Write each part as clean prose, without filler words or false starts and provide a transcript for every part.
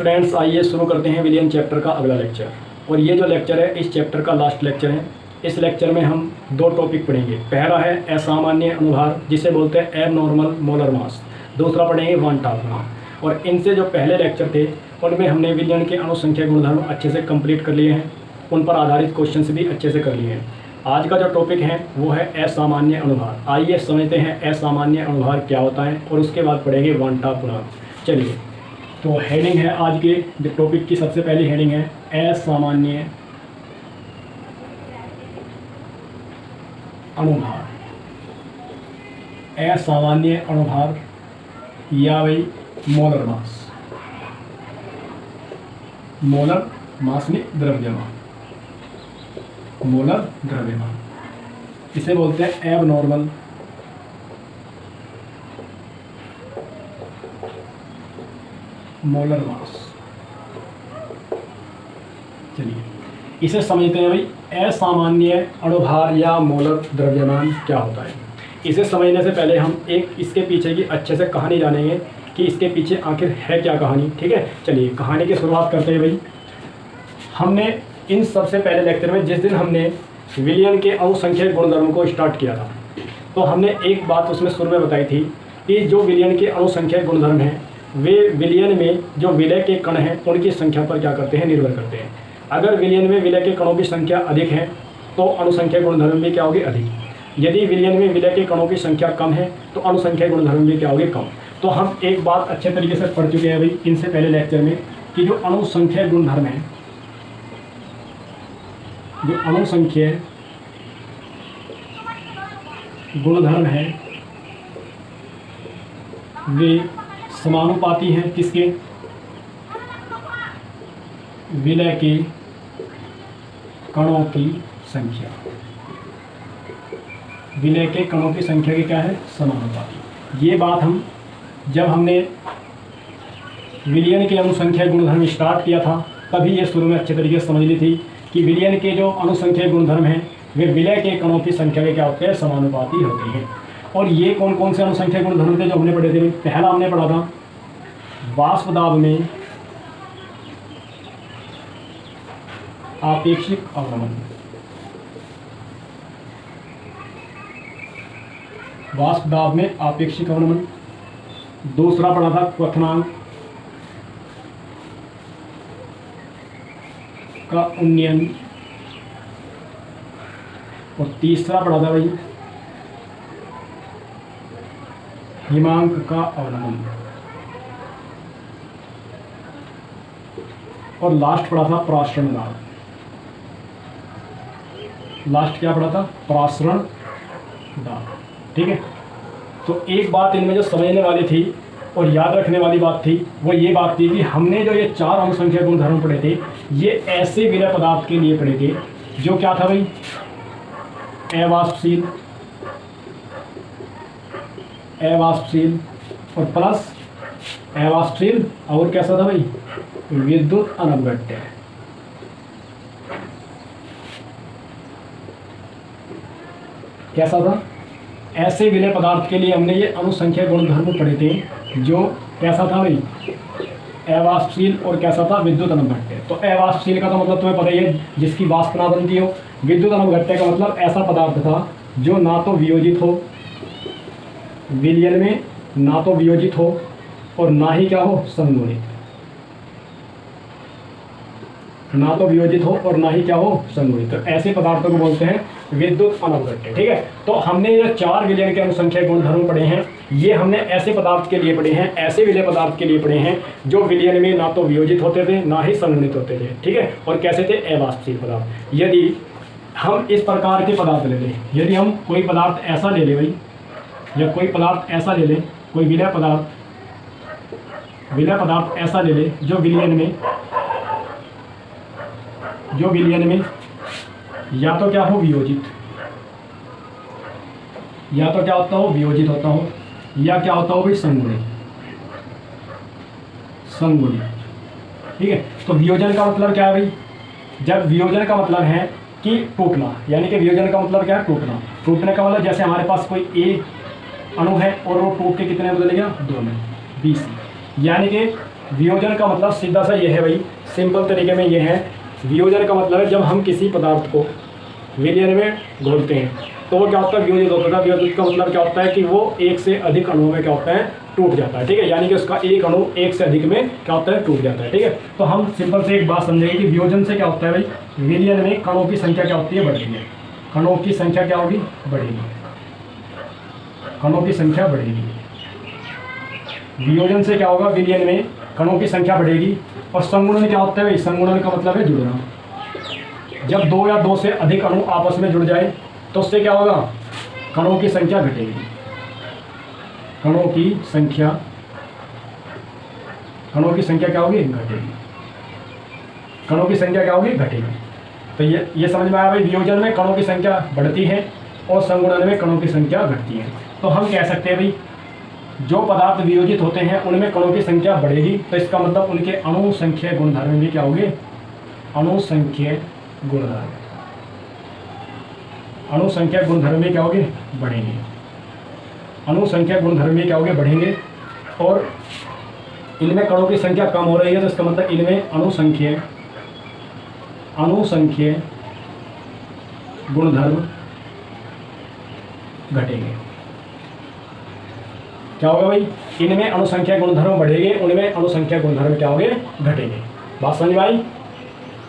Students, आइए शुरू करते हैं विलियन चैप्टर का अगला लेक्चर। और ये जो लेक्चर है इस चैप्टर का लास्ट लेक्चर है। इस लेक्चर में हम दो टॉपिक पढ़ेंगे। पहला है असामान्य अनुभार, जिसे बोलते हैं एबनॉर्मल मोलर मास। दूसरा पढ़ेंगे वांटा गुणांक। और इनसे जो पहले लेक्चर थे उनमें हमने विलियन के अणुसंख्या गुणधर्म अच्छे से कंप्लीट कर लिए हैं, उन पर आधारित क्वेश्चन भी अच्छे से कर लिए हैं। आज का जो टॉपिक है वो है असामान्य अनुभार। आइए समझते हैं असामान्य अनुभार क्या होता है और उसके बाद पढ़ेंगे वांटा गुणांक। चलिए, तो हेडिंग है आज के जो टॉपिक की, सबसे पहली हेडिंग है असामान्य अनुभार। असामान्य अनुभार या वही मोलर मास। मोलर मास में द्रव्यमान, मोलर द्रव्यमान, इसे बोलते हैं एबनॉर्मल मोलर मास। चलिए इसे समझते हैं भाई, असामान्य अणुभार या मोलर द्रव्यमान क्या होता है। इसे समझने से पहले हम एक इसके पीछे की अच्छे से कहानी जानेंगे कि इसके पीछे आखिर है क्या कहानी। ठीक है, चलिए कहानी की शुरुआत करते हैं भाई। हमने इन सबसे पहले लेक्चर में जिस दिन हमने विलियन के अणुसंख्यक गुणधर्म को स्टार्ट किया था, तो हमने एक बात उसमें शुरू में बताई थी कि जो विलियन के अणुसंख्यक गुणधर्म हैं वे विलियन में जो विलय के कण हैं उनकी संख्या पर क्या करते हैं, निर्भर करते हैं। अगर विलियन में विलय के कणों की संख्या अधिक है तो अणुसंख्यक गुणधर्म भी क्या होगी, अधिक। यदि विलियन में विलय के कणों की संख्या कम है तो अणुसंख्यक गुणधर्म भी क्या होगी, कम। तो हम एक बात अच्छे तरीके से पढ़ चुके हैं भाई इनसे पहले लेक्चर में कि जो अणुसंख्यक गुणधर्म है, जो अणुसंख्यक गुणधर्म है वे समानुपाती हैं किसके, विलय के कणों की संख्या। विलय के कणों की संख्या की क्या है, समानुपाती। ये बात हम जब हमने विलियन के अणुसंख्या गुणधर्म स्टार्ट किया था तभी ये शुरू में अच्छे तरीके से समझ ली थी कि विलियन के जो अणुसंख्या गुणधर्म हैं वे विलय के कणों की संख्या के क्या होते हैं, समानुपाती होते हैं। और ये कौन कौन से अणुसंख्या गुणधर्म थे जो हमने पढ़े थे। पहला हमने पढ़ा था वाष्प दाब में आपेक्षिक अवनमन। वाष्प दाब में आपेक्षिक अवनमन। दूसरा पढ़ा था क्वथनांक का उन्नयन। और तीसरा पढ़ा था भाई हिमांक का अवनमन। और लास्ट पढ़ा था प्रासरण दाब। लास्ट क्या पढ़ा था, प्रासरण दाब। ठीक है, तो एक बात इनमें जो समझने वाली थी और याद रखने वाली बात थी वो ये बात थी कि हमने जो ये चार अणुसंख्या गुणधर्म पढ़े थे ये ऐसे विलय पदार्थ के लिए पढ़े थे जो क्या था भाई, अवाष्पशील, अवाष्पशील और प्लस अवाष्पशील और कैसा था भाई, विद्युत अनवगट्य। कैसा था, ऐसे विलय पदार्थ के लिए हमने ये अणुसंख्या गुणधर्म पढ़े थे जो कैसा था भाई, अवाष्पशील और कैसा था, विद्युत अनवगट्य। तो अवाष्पशील का तो मतलब तुम्हें पता ही है, जिसकी वाष्प ना बनती हो। विद्युत अनवगट्य का मतलब ऐसा पदार्थ था जो ना तो वियोजित हो, विलयन में ना तो वियोजित हो और ना ही क्या हो, संगुणित। ना तो वियोजित हो और ना ही क्या हो, संगुणित। तो ऐसे पदार्थों को बोलते हैं विद्युत अनवगट्य। ठीक है, तो हमने ये चार विलयन के अणुसंख्या गुणधर्म पढ़े हैं, ये हमने ऐसे पदार्थ के लिए पढ़े हैं, ऐसे विलय पदार्थ के लिए पढ़े हैं जो विलयन में ना तो वियोजित होते थे ना ही संगुणित होते थे। ठीक है, और कैसे थे, अवाष्पशील पदार्थ। यदि हम इस प्रकार के पदार्थ ले लें, यदि हम कोई पदार्थ ऐसा ले लें भाई, या कोई पदार्थ ऐसा ले लें, कोई विलय पदार्थ ऐसा ले लें जो विलयन में या तो क्या हो, वियोजित, या तो क्या होता हो, वियोजित होता हो, या क्या होता हो भाई, संगुणित। ठीक है, तो वियोजन का मतलब क्या है भाई, जब वियोजन का मतलब है कि टूटना, यानी कि वियोजन का मतलब क्या है, टूटना। टूटने का मतलब जैसे हमारे पास कोई ए अणु है और वो टूट के कितने बदल गया, 2 में, BC। यानी कि वियोजन का मतलब सीधा सा ये है भाई, सिंपल तरीके में ये है, वियोजन का मतलब है जब हम किसी पदार्थ को विलयन में घोलते हैं तो वो क्या होता है, वियोजित होता है। वियोजित का मतलब क्या होता है कि वो एक से अधिक अणुओं में क्या होता है, टूट जाता है। ठीक है, यानी कि उसका एक अणु एक से अधिक में क्या होता है, टूट जाता है। ठीक है, तो हम सिंपल से एक बात समझेंगे कि वियोजन से क्या होता है भाई, विलयन में कणों की संख्या क्या होती है, बढ़ती है। कणों की संख्या क्या होगी, बढ़ेगी। कणों की संख्या बढ़ेगी। वियोजन से क्या होगा, विलयन में कणों की संख्या बढ़ेगी। और संगुणन क्या होता है भाई, संगुणन का मतलब है जुड़ना। जब दो या दो से अधिक अणु आपस में जुड़ जाए तो उससे क्या होगा, कणों की संख्या घटेगी। कणों की संख्या क्या होगी, घटेगी। कणों की संख्या क्या होगी, घटेगी। तो ये समझ में आया भाई, वियोजन में कणों की संख्या बढ़ती है और संगुणन में कणों की संख्या घटती है। तो हम कह सकते हैं भाई, जो पदार्थ वियोजित होते हैं उनमें कणों की संख्या बढ़ेगी, तो इसका मतलब उनके अणु संख्या गुणधर्म भी क्या होंगे, अणु संख्या गुणधर्म। अणु संख्या गुणधर्म भी क्या होंगे, बढ़ेंगे। अणु संख्या गुणधर्म भी क्या होंगे, बढ़ेंगे। और इनमें कणों की संख्या कम हो रही है तो इसका मतलब इनमें अणु संख्या गुणधर्म घटेंगे। क्या होगा भाई, इनमें अणु संख्या गुणधर्म बढ़ेंगे, उनमें अणु संख्या गुणधर्म क्या होंगे, घटेंगे। बात समझ में आई?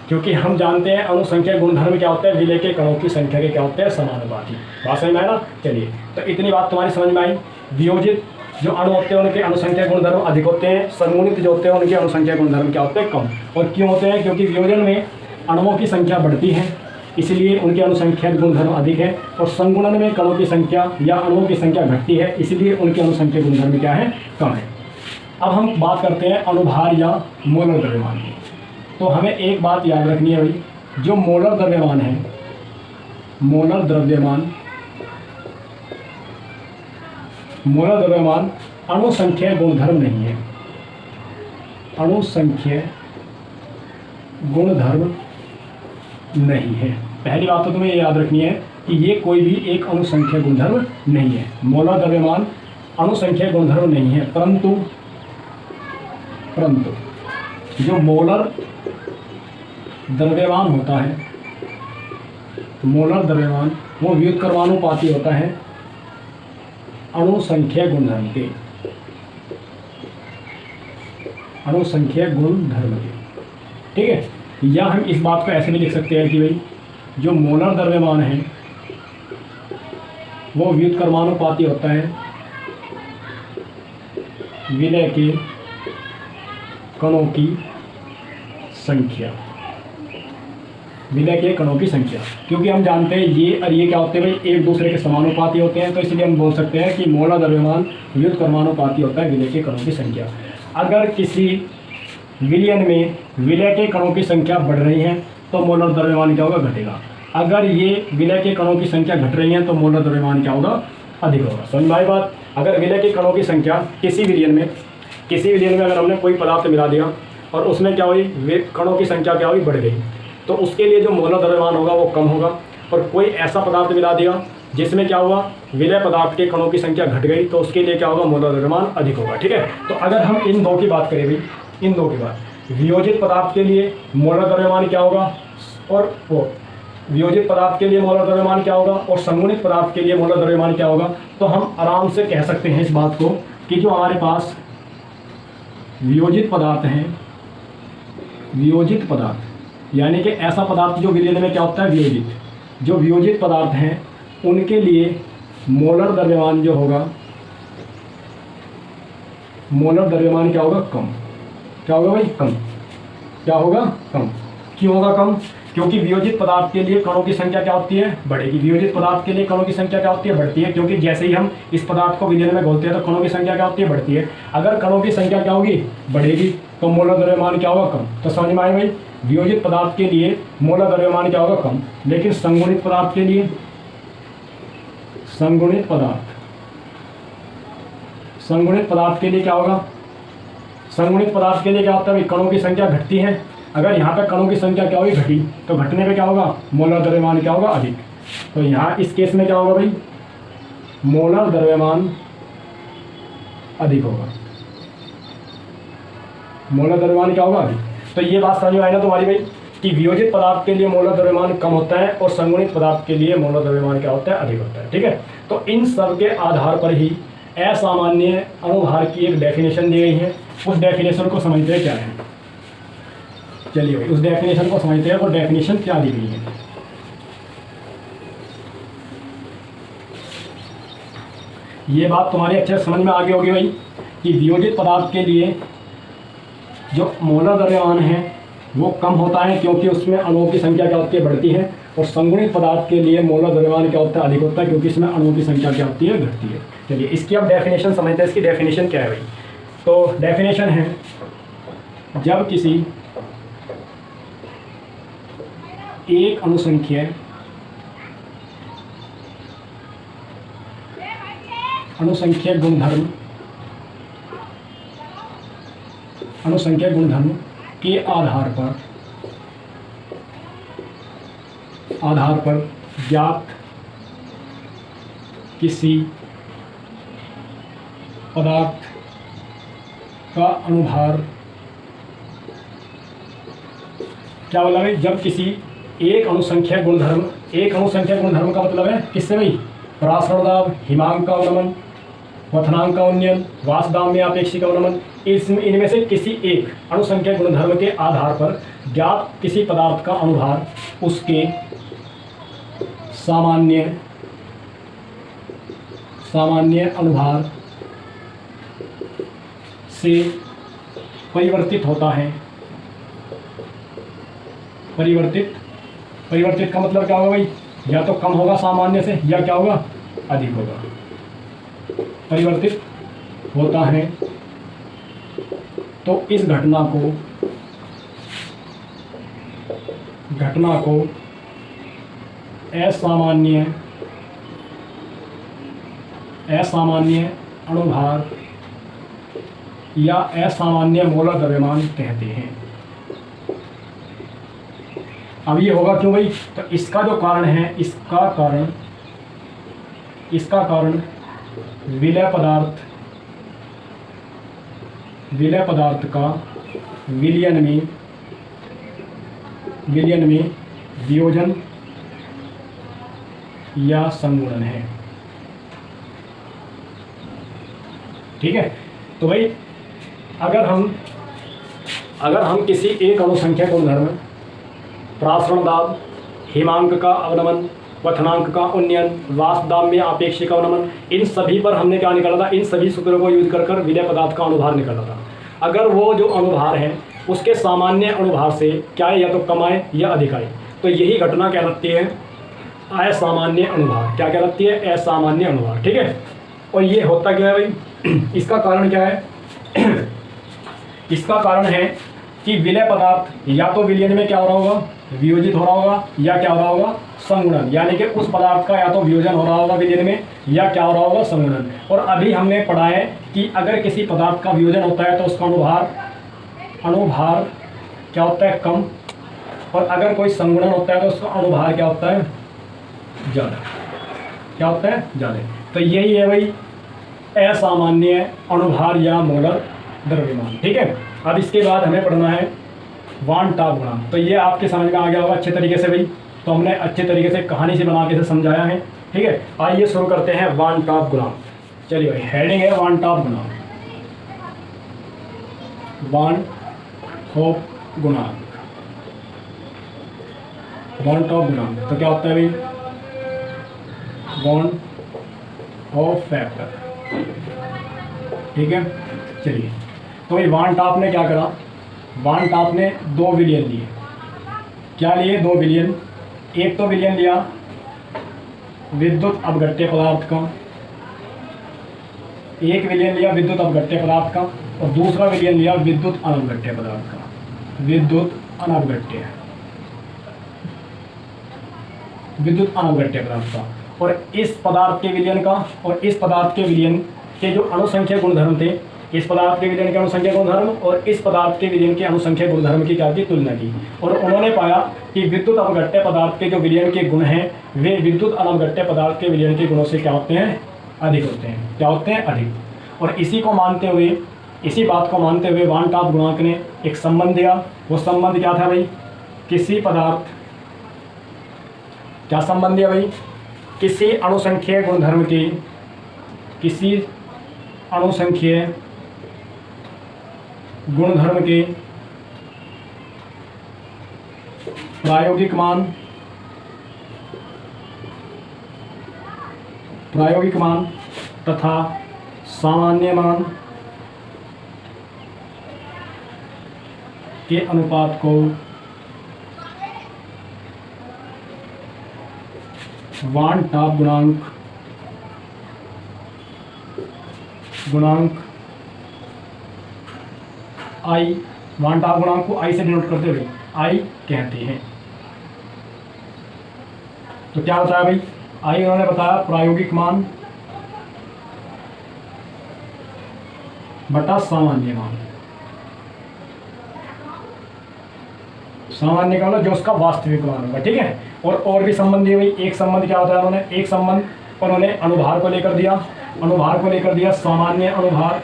क्योंकि हम जानते हैं अणु संख्या गुणधर्म क्या होता है, विलय के कणों की संख्या के क्या होते हैं, समानुपाती। बात समझ में आया ना? चलिए, तो इतनी बात तुम्हारी समझ में आई। वियोजित जो अणु होते हैं उनके अनुसंख्या गुणधर्म अधिक होते हैं, संगुणित जो होते हैं उनके अनुसंख्या गुणधर्म क्या होते हैं, कम। और क्यों होते हैं, क्योंकि वियोजन में अणुओं की संख्या बढ़ती है इसलिए उनके अनुसंख्या गुणधर्म अधिक है, और संगुणन में कणों की संख्या या अणुओं की संख्या घटती है इसलिए उनके अनुसंख्या गुणधर्म क्या है, कम है। अब हम बात करते हैं अणुभार या मोलर द्रव्यमान की। तो हमें एक बात याद रखनी है भाई, जो मोलर द्रव्यमान है, मोलर द्रव्यमान अणुसंख्या गुणधर्म नहीं है। अणुसंख्या गुणधर्म नहीं है। पहली बात तो तुम्हें ये याद रखनी है कि ये कोई भी एक अणुसंख्या गुणधर्म नहीं है। मोलर द्रव्यमान अणुसंख्या गुणधर्म नहीं है, परंतु जो मोलर द्रव्यमान होता है, मोलर द्रव्यमान वो व्युत्क्रमानुपाती होता है अणुसंख्या गुणधर्म के, अणुसंख्या गुणधर्म के। ठीक है, या हम इस बात को ऐसे भी लिख सकते हैं कि भाई जो मोलर द्रव्यमान है वो व्युत्क्रमानुपाती होता है विलय के कणों की संख्या, विलय के कणों की संख्या। क्योंकि हम जानते हैं ये और ये क्या होते हैं भाई, एक दूसरे के समानुपाती होते हैं, तो इसलिए हम बोल सकते हैं कि मोलर द्रव्यमान व्युत्क्रमानुपाती होता है विलय के कणों की संख्या। अगर किसी विलयन में विलय के कणों की संख्या बढ़ रही है तो मोलर द्रव्यमान क्या होगा, घटेगा। अगर ये विलय के कणों की संख्या घट रही है तो मोलर द्रव्यमान क्या होगा, अधिक होगा। समझ में आई बात? अगर विलय के कणों की संख्या किसी विलयन में अगर हमने कोई पदार्थ मिला दिया और उसमें क्या हुई, कणों की संख्या क्या हुई, बढ़ गई, तो उसके लिए जो मोलर द्रव्यमान होगा वो कम होगा। और कोई ऐसा पदार्थ मिला दिया जिसमें क्या हुआ, विलय पदार्थ के कणों की संख्या घट गई, तो उसके लिए क्या होगा, मोलर द्रव्यमान अधिक होगा। ठीक है, तो अगर हम इन दो की बात करें भाई, इन दो की बात, वियोजित पदार्थ के लिए मोलर द्रव्यमान क्या होगा और वो वियोजित पदार्थ के लिए मोलर द्रव्यमान क्या होगा और संगुणित पदार्थ के लिए मोलर द्रव्यमान क्या होगा, तो हम आराम से कह सकते हैं इस बात को कि जो हमारे पास वियोजित पदार्थ हैं, वियोजित पदार्थ यानी कि ऐसा पदार्थ जो विलयन में क्या होता है, वियोजित, जो वियोजित पदार्थ हैं उनके लिए मोलर द्रव्यमान जो होगा, मोलर द्रव्यमान क्या होगा, कम। क्या होगा भाई, कम। क्या होगा, कम। क्यों होगा कम? क्योंकि वियोजित पदार्थ के लिए कणों की संख्या क्या होती है, बढ़ेगी। वियोजित पदार्थ के लिए कणों की संख्या क्या होती है, बढ़ती है, क्योंकि जैसे ही हम इस पदार्थ को विलयन में घोलते हैं तो कणों की संख्या क्या होती है, बढ़ती है। अगर कणों की संख्या क्या होगी, बढ़ेगी, तो मोलर द्रव्यमान क्या होगा, कम। तो समझ में आए भाई, वियोजित पदार्थ के लिए मोलर द्रव्यमान क्या होगा, कम। लेकिन संगुणित पदार्थ के लिए, संगुणित पदार्थ के लिए क्या होगा, संगुणित पदार्थ के लिए क्या होता है, कणों की संख्या घटती है। अगर यहाँ पर कणों की संख्या क्या होगी, घटी, तो घटने पे क्या होगा, मोलर द्रव्यमान क्या होगा, अधिक। तो यहाँ इस केस में क्या होगा भाई, मोलर द्रव्यमान अधिक होगा। मोलर द्रव्यमान क्या होगा अधिक। तो ये बात समझ में आई ना तुम्हारी भाई कि वियोजित पदार्थ के लिए मोलर द्रव्यमान कम होता है और संगुणित पदार्थ के लिए मोलर द्रव्यमान क्या होता है, अधिक होता है। ठीक है, तो इन सब के आधार पर ही असामान्य अणुभार की एक डेफिनेशन दी गई है। उस डेफिनेशन को समझते हैं क्या है, चलिए भाई उस डेफिनेशन को समझते हैं। वो डेफिनेशन क्या दी गई है, ये बात तुम्हारी अच्छे से समझ में आ गई होगी भाई कि वियोजित पदार्थ के लिए जो मोलर द्रव्यमान है वो कम होता है क्योंकि उसमें अणुओं की संख्या क्या होती है, बढ़ती है। और संगुणित पदार्थ के लिए मोलर द्रव्यमान क्या होता है, अधिक होता है क्योंकि इसमें अणुओं की संख्या क्या होती है, घटती है। चलिए इसकी अब डेफिनेशन समझते हैं। इसकी डेफिनेशन क्या है भाई, तो डेफिनेशन है जब किसी एक अणुसंख्यक गुणधर्म के आधार पर ज्ञात किसी पदार्थ का अणुभार क्या बोला भाई, जब किसी एक अणुसंख्यक गुणधर्म का मतलब है किससे भाई, परासरण दाब, हिमांक का अवनमन, क्वथनांक का उन्नयन, वाष्पदाब में आपेक्षिक अवनमन, इनमें से किसी एक अणुसंख्यक गुणधर्म के आधार पर ज्ञात किसी पदार्थ का अणुभार उसके सामान्य अणुभार से परिवर्तित होता है। परिवर्तित का मतलब क्या होगा भाई, या तो कम होगा सामान्य से या क्या होगा, अधिक होगा। परिवर्तित होता है तो इस घटना को असामान्य अणुभार या असामान्य मोलर द्रव्यमान कहते हैं। अब ये होगा क्यों भाई, तो इसका जो कारण है, इसका कारण विलय पदार्थ का विलयन में वियोजन या संगुणन है। ठीक है, तो भाई अगर हम किसी एक अणुसंख्यक गुणधर्म, परासरण दाब, हिमांक का अवनमन, क्वथनांक का उन्नयन, वाष्पदाब में आपेक्षिक अवनमन, इन सभी पर हमने क्या निकाला था, इन सभी सूत्रों को यूज कर विलय पदार्थ का अणुभार निकाला था। अगर वो जो अणुभार है उसके सामान्य अणुभार से क्या है, या तो कम आए या अधिक आए, तो यही घटना क्या लगती है, असामान्य अणुभार। क्या कहलाती है, असामान्य अणुभार। ठीक है, और ये होता क्या है भाई, इसका कारण क्या है इसका कारण है कि विलय पदार्थ या तो विलयन में क्या हो रहा होगा, वियोजित हो रहा होगा, या क्या हो रहा होगा, संगुणन, यानी कि उस पदार्थ का या तो वियोजन हो रहा होगा विलयन में, या क्या हो रहा होगा, संगुणन। और अभी हमने पढ़ा है कि अगर किसी पदार्थ का वियोजन होता है तो उसका अणुभार क्या होता है, कम, और अगर कोई संगुणन होता है तो उसका अणुभार क्या होता है, ज़्यादा। क्या होता है, ज़्यादा। तो यही है भाई असामान्य अणुभार या मोलर द्रव्यमान। ठीक है, अब इसके बाद हमें पढ़ना है वान टॉप गुणांक। तो ये आपके समझ में आ गया होगा अच्छे तरीके से भाई, तो हमने अच्छे तरीके से कहानी से बना के से समझाया है। ठीक है, आइए शुरू करते हैं वान टॉप गुणांक। चलिए भाई, हेडिंग है वान टॉप गुणांक। वान टॉप गुणांक, वान टॉप गुणांक तो क्या होता है भाई, वन ऑफ फैक्टर। ठीक है, चलिए तो भाई वान टॉप ने क्या करा, वान टॉप ने 2 विलयन लिए। क्या लिए, 2 विलयन। एक तो विलयन लिया विद्युत अपघट्य पदार्थ का, एक विलयन लिया विद्युत अपघट्य पदार्थ का, और दूसरा विलयन लिया विद्युत अनवघट्य पदार्थ का, विद्युत अनवघट्य पदार्थ का। और इस पदार्थ के विलयन का और इस पदार्थ के विलयन के जो अणुसंख्यक गुणधर्म थे, इस पदार्थ के विलयन के अणुसंख्यक गुणधर्म और इस पदार्थ के विलयन के अणुसंख्यक गुणधर्म की क्या की तुलना की, और उन्होंने पाया कि विद्युत अपघट्य पदार्थ के जो विलयन के गुण हैं वे विद्युत अनवघट्य पदार्थ के विलयन के गुणों से क्या होते हैं, अधिक होते हैं। क्या होते हैं, अधिक। और इसी को मानते हुए इसी बात को मानते हुए वान टॉप गुणांक ने एक संबंध दिया। वो संबंध क्या था भाई? किसी पदार्थ, क्या संबंध दिया भाई? किसी अणुसंख्यीय गुणधर्म की, किसी अणुसंख्यीय गुणधर्म के प्रायोगिक मान तथा सामान्य मान के अनुपात को वान टॉप गुणांक आई, वान टॉप गुणांक को आई से डिनोट करते हुए आई कहते हैं। तो क्या बताया भाई? आई उन्होंने बताया प्रायोगिक मान बटा सामान्य मान। सामान्य का मतलब जो उसका वास्तविक मान होगा, ठीक है। और भी संबंध दिए भाई। एक संबंध क्या होता है उन्होंने? एक संबंध उन्होंने अनुभार को लेकर दिया, अनुभार को लेकर दिया सामान्य अनुभार,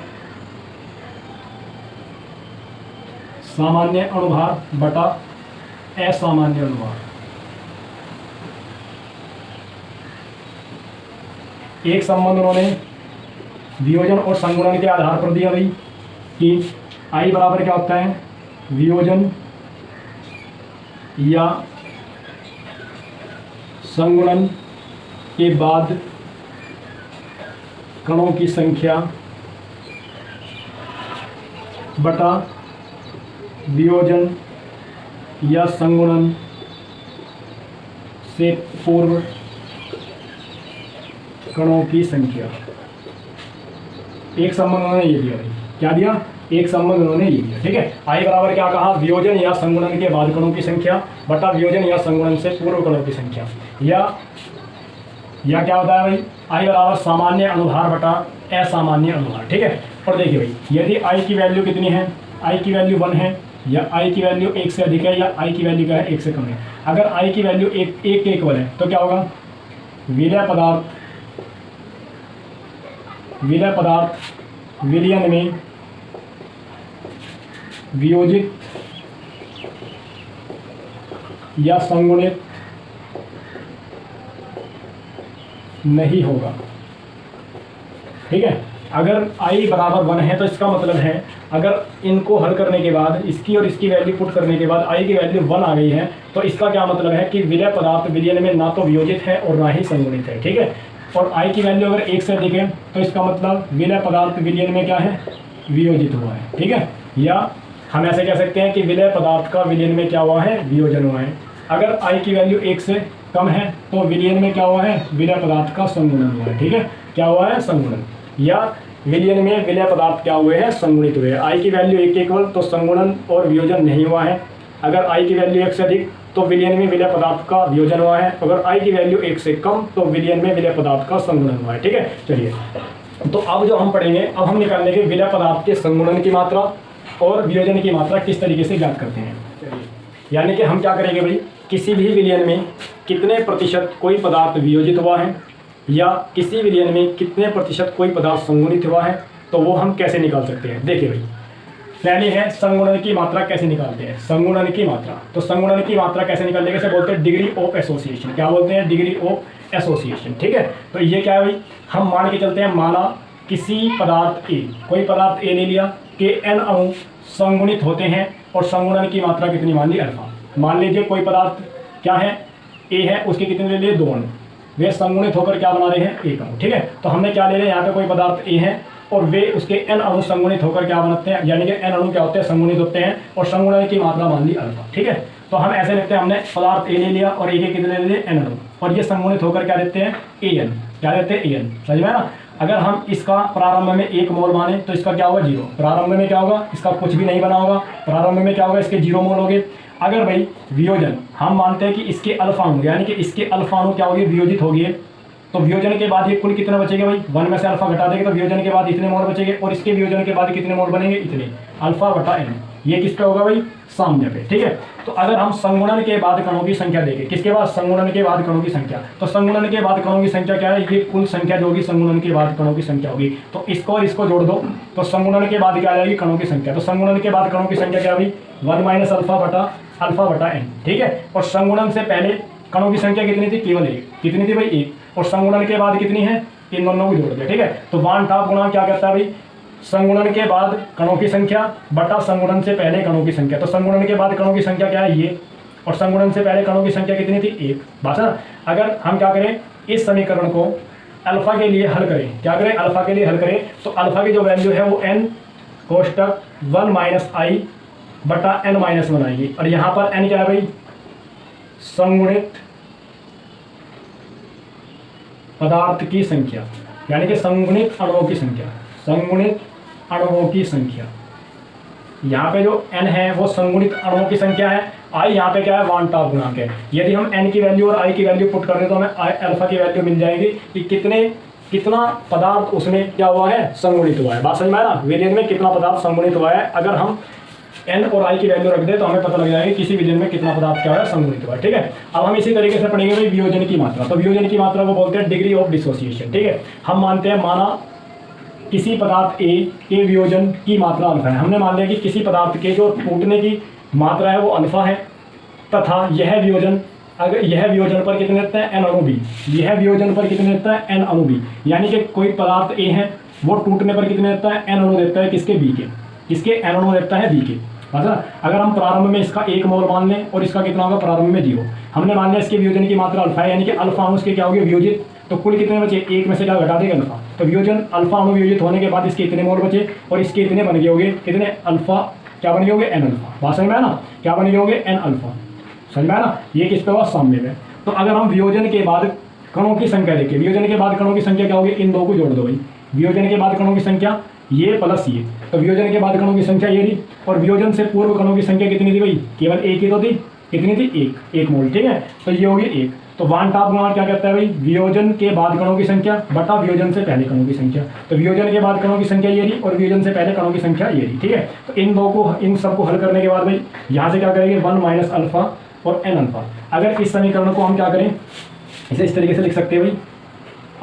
सामान्य अनुभार बटा असामान्य अनुभार। एक संबंध उन्होंने वियोजन और संगुणन के आधार पर दिया भाई कि आई बराबर क्या होता है? वियोजन या संगुणन के बाद कणों की संख्या बटा वियोजन या संगुणन से पूर्व कणों की संख्या। एक संबंध उन्होंने ये दिया भाई। क्या दिया? एक संबंध उन्होंने ये दिया, ठीक है। आई बराबर क्या कहा? वियोजन या संगुणन के बाद कणों की संख्या बटा वियोजन या संगुणन से पूर्व कणों की संख्या। या क्या होता है भाई? आई बराबर सामान्य अनुभार बटा असामान्य अनुभार, ठीक है। और देखिए भाई, यदि आई की वैल्यू कितनी है? आई की वैल्यू 1 है, या आई की वैल्यू 1 से अधिक है, या आई की वैल्यू क्या है? 1 से कम है। अगर आई की वैल्यू 1 के इक्वल है तो क्या होगा? विलय पदार्थ विलयन में वियोजित या संगुणित नहीं होगा, ठीक है। अगर i बराबर 1 है तो इसका मतलब है अगर इनको हल करने के बाद, इसकी और इसकी वैल्यू पुट करने के बाद i की वैल्यू 1 आ गई है, तो इसका क्या मतलब है कि विलय पदार्थ विलयन में ना तो वियोजित है और ना ही संगुणित है, ठीक है। और i की वैल्यू अगर 1 से अधिक है तो इसका मतलब विलय पदार्थ विलयन में क्या है? वियोजित हुआ है, ठीक है। या हम ऐसे कह सकते हैं कि विलय पदार्थ का विलयन में क्या हुआ है? वियोजन हुआ है। अगर i की वैल्यू 1 से कम है तो विलयन में क्या हुआ है? विलय पदार्थ का संगुणन हुआ है, ठीक है। क्या हुआ है? संगुणन। या विलयन में विलय पदार्थ क्या हुए हैं? संगुणित हुए हैं। आई की वैल्यू 1 के इक्वल तो संगुणन और वियोजन नहीं हुआ है। अगर आई की वैल्यू 1 से अधिक तो विलयन में विलय पदार्थ का वियोजन हुआ है। अगर आई की वैल्यू 1 से कम तो विलयन में विलय पदार्थ का संगुणन हुआ है, ठीक है। चलिए, तो अब जो हम पढ़ेंगे, अब हम निकालने के विलय पदार्थ के संगुणन की मात्रा और वियोजन की मात्रा किस तरीके से ज्ञात करते हैं। चलिए, यानी कि हम क्या करेंगे भाई, किसी भी विलयन में कितने प्रतिशत कोई पदार्थ वियोजित हुआ है या किसी विलयन में कितने प्रतिशत कोई पदार्थ संगुणित हुआ है, तो वो हम कैसे निकाल सकते हैं। देखिए भाई, पहले है संगुणन की मात्रा कैसे निकालते हैं। संगुणन की मात्रा, तो संगुणन की मात्रा कैसे निकालने कैसे बोलते हैं? Degree of association. क्या बोलते हैं? डिग्री ऑफ एसोसिएशन, ठीक है। तो ये क्या है भाई, हम मान के चलते हैं, माना किसी पदार्थ ए, कोई पदार्थ ए ले लिया कि n अणु संगुणित होते हैं और संगुणन की मात्रा कितनी मान ली? अल्फा। मान लीजिए कोई पदार्थ क्या है? ए है, उसके कितने ले लिए? 2 अणु, वे संगुणित होकर क्या बना रहे हैं? 1 अणु, ठीक है। तो हमने क्या ले लिया, यहाँ पे कोई पदार्थ ए है और वे उसके n अणु संगुणित होकर क्या बनाते हैं, यानी कि n अणु क्या होते हैं? संगुणित होते हैं और संगुणन की मात्रा मान ली अल्फा, ठीक है। तो हम ऐसे लिखते हैं, हमने पदार्थ ए ले लिया और ए के कितने ले लिए? n अणु, और ये संगुणित होकर क्या देते हैं? an। क्या देते हैं? an, समझ में ना। अगर हम इसका प्रारंभ में 1 मोल माने तो इसका क्या होगा? 0। प्रारंभ में क्या होगा? इसका कुछ भी नहीं बना होगा। प्रारंभ में क्या होगा? इसके 0 मोल होंगे। अगर भाई वियोजन हम मानते हैं कि इसके अल्फा अणु, यानी कि इसके अल्फा अणु क्या होगी? वियोजित होगी, तो वियोजन के बाद ये कुल कितना बचेगा भाई? 1 में से अल्फा घटा देंगे तो वियोजन के बाद इतने मोल बचेंगे, और इसके वियोजन के बाद कितने मोल बनेंगे? इतने, अल्फा बटा n। ये किस पे होगा भाई, साम्य पे। ठीक है, तो अगर हम संगुणन के बाद कणों की संख्या देखें, किसके बाद, संगुणन के बाद कणों की संख्या, तो संगुणन के बाद कणों की संख्या क्या है, ये कुल संख्या जो होगी संगुणन के बाद कणों की संख्या होगी। तो इसको और इसको जोड़ दो तो संगुणन के बाद क्या आ जाएगी, कणों की संख्या। तो संगुणन के बाद कणों की संख्या क्या हुई, 1 माइनस अल्फा बटा n। ठीक है, और संगुणन से पहले कणों की संख्या कितनी थी, केवल एक, कितनी थी भाई, एक। और संगुणन के बाद कितनी है, इन दोनों को जोड़ दिया। ठीक है, तो 1/2 गुणा क्या कहता है भाई, संगुणन के बाद कणों की संख्या बटा संगुणन से पहले कणों की संख्या। तो संगुणन के बाद कणों की संख्या क्या है, ये, और संगुणन से पहले कणों की संख्या कितनी थी, एक। बस ना, अगर हम क्या करें, इस समीकरण को अल्फा के लिए हल करें, क्या करें, अल्फा के लिए हल करें, तो अल्फा की जो वैल्यू है वो n कोष्टक 1 माइनस आई बटा n माइनस 1 आएगी। और यहाँ पर n क्या है भाई, संगुणित पदार्थ की संख्या, यानी कि संगुणित अणुओं की संख्या, संगुणित अणुओं की संख्या। यहाँ पे जो n है वो संगुणित अणुओं की संख्या है, i यहाँ पे क्या है, 1/2 गुणांक है। यदि हम n की वैल्यू और i की वैल्यू पुट कर दें तो हमें अल्फा की वैल्यू मिल जाएगी कि कितना पदार्थ उसमें क्या हुआ है, संगुणित हुआ है। बात समझ में आया ना, विलयन में कितना पदार्थ संगुणित हुआ है। अगर हम n और i की वैल्यू रख दे तो हमें पता लग जाएगा किसी विलयन में कितना पदार्थ क्या है, संगुणित हुआ है। ठीक है, अब हम इसी तरीके से पढ़ेंगे भाई वियोजन की मात्रा। तो वियोजन की मात्रा को बोलते हैं डिग्री ऑफ डिसोसिएशन। ठीक है, हम मानते हैं, माना किसी पदार्थ ए के वियोजन की मात्रा अल्फा है। हमने मान लिया कि किसी पदार्थ के जो टूटने की मात्रा है वो अल्फा है, तथा यह वियोजन, अगर यह वियोजन पर कितने देता है, n अणु बी, यह वियोजन पर कितने देता है, n अणु बी। यानी कि कोई पदार्थ ए है वो टूटने पर कितने देता है, n अणु देता है, किसके, बी के, किसके, n अणु देता है बी के। अच्छा, अगर हम प्रारंभ में इसका 1 मोल मान लें और इसका कितना होगा, प्रारंभ में 0। हमने मान लिया इसके वियोजन की मात्रा अल्फा है, यानी कि अल्फा अणु इसके क्या होगी, वियोजित। तो कुल कितने बचे, एक में से क्या घटा देगा, अल्फा। तो वियोजन अल्फा अणु वियोजित होने के बाद इसके इतने मोल बचे और इसके इतने बन गए होंगे, कितने, अल्फा क्या बन गए होंगे, n अल्फा। बात समझ में आया ना, क्या बन गए होंगे, n अल्फा। समझ में आया ना, ये किस पे हुआ, साम्य में। तो अगर हम वियोजन के बाद कणों की संख्या देखें, वियोजन के बाद कणों की संख्या क्या होगी, इन दो को जोड़ दो भाई, वियोजन के बाद कणों की संख्या ये प्लस ये। तो वियोजन के बाद कणों की संख्या ये थी, और वियोजन से पूर्व कणों की संख्या कितनी थी भाई, केवल एक ही तो थी, कितनी थी, एक मोल। ठीक है, तो ये होगी 1। तो 1/2 गुणा क्या कहता है भाई, वियोजन के बाद कणों की संख्या बटा वियोजन से पहले कणों की संख्या। तो वियोजन के बाद कणों की संख्या ये रही और वियोजन से पहले कणों की संख्या ये रही। ठीक है, तो इन सबको हल करने के बाद भाई यहाँ से क्या करेंगे, 1 माइनस अल्फा और n अल्फा। अगर इस समीकरण को हम क्या करें, इसे इस तरीके से लिख सकते हैं भाई,